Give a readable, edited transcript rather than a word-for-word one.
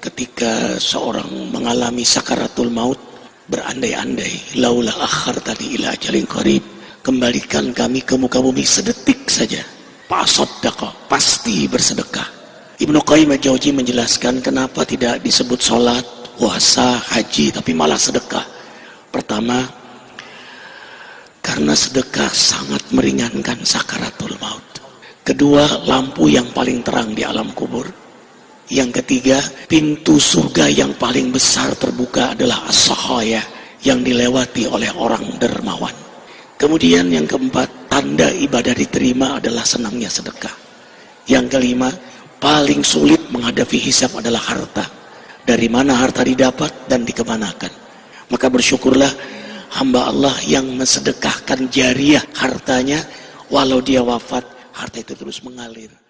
ketika seorang mengalami sakaratul maut berandai-andai, laula akhartani ila ajalin qarib, kembalikan kami ke muka bumi sedetik saja, fasaddaqa, pasti bersedekah. Ibnu Qayyim al-Jauziyah menjelaskan kenapa tidak disebut sholat, puasa, haji, tapi malah sedekah. Pertama, karena sedekah sangat meringankan sakaratul maut. Kedua, lampu yang paling terang di alam kubur. Yang ketiga, pintu surga yang paling besar terbuka adalah as-sakhaya, yang dilewati oleh orang dermawan. Kemudian yang keempat, tanda ibadah diterima adalah senangnya sedekah. Yang kelima, paling sulit menghadapi hisab adalah harta. Dari mana harta didapat dan dikemanakan. Maka bersyukurlah hamba Allah yang mensedekahkan jariah hartanya, walau dia wafat, harta itu terus mengalir.